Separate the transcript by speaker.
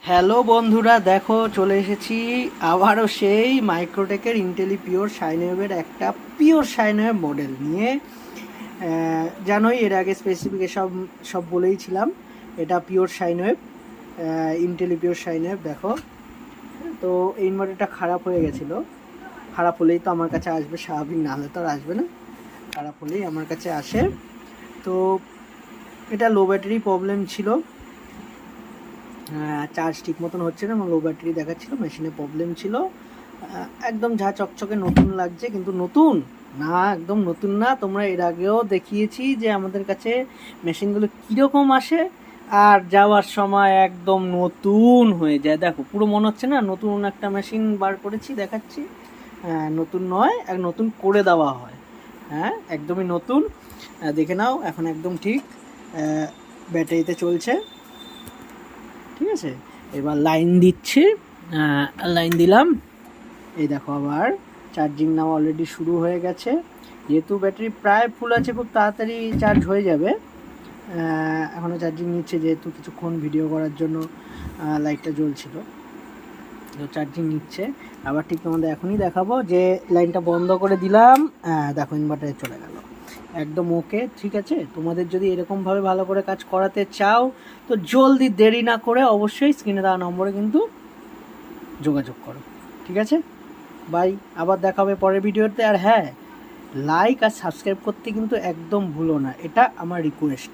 Speaker 1: Hello বন্ধুরা, দেখো চলে এসেছি আবারও সেই মাইক্রোটেকের ইন্টেলি পিওর সাইনওয়েভের একটা পিওর সাইনওয়েভ মডেল নিয়ে। জানোই এর আগে স্পেসিফিকেশন সব বলেইছিলাম। এটা পিওর সাইনওয়েভ, ইন্টেলি পিওর সাইনওয়েভ। দেখো, তো এই মডেলটা খারাপ হয়ে গেছিলো। খারাপ হলেই তো আমার কাছে আসবে, স্বাভাবিক, না হলে তো আর আসবে না। খারাপ হলেই আমার কাছে আসে। তো এটা লো ব্যাটারি প্রবলেম ছিল, চার্জ ঠিক মতন হচ্ছে না এবং লো ব্যাটারি দেখাচ্ছিল, মেশিনে প্রবলেম ছিল। একদম ঝা চকচকে নতুন লাগছে, কিন্তু নতুন না, একদম নতুন না। তোমরা এর আগেও দেখিয়েছি যে আমাদের কাছে মেশিনগুলো কীরকম আসে, আর যাওয়ার সময় একদম নতুন হয়ে যায়। দেখো, পুরো মনে হচ্ছে না নতুন একটা মেশিন বার করেছি, দেখাচ্ছি। নতুন নয়, এক নতুন করে দেওয়া হয়। হ্যাঁ, একদমই নতুন। দেখে নাও, এখন একদম ঠিক ব্যাটারিতে চলছে। ঠিক আছে, এবার লাইন দিচ্ছি, লাইন দিলাম। এই দেখো, আবার চার্জিং নাও অলরেডি শুরু হয়ে গেছে। যেহেতু ব্যাটারি প্রায় ফুল আছে, খুব তাড়াতাড়ি চার্জ হয়ে যাবে। এখনও চার্জিং নিচ্ছে, যেহেতু কিছুক্ষণ ভিডিও করার জন্য লাইটটা জ্বলছিল, তো চার্জিং নিচ্ছে। আবার ঠিক তোমাদের এখনই দেখাবো যে লাইনটা বন্ধ করে দিলাম। দেখো, ইনভার্টারে চলে গেল, একদম ওকে। ঠিক আছে, তোমাদের যদি এরকমভাবে ভালো করে কাজ করাতে চাও তো জলদি দেরি না করে অবশ্যই স্ক্রিনে দেওয়া নম্বরে কিন্তু যোগাযোগ করো। ঠিক আছে, বাই, আবার দেখা হবে পরের ভিডিওতে। আর হ্যাঁ, লাইক আর সাবস্ক্রাইব করতে কিন্তু একদম ভুলো না, এটা আমার রিকোয়েস্ট।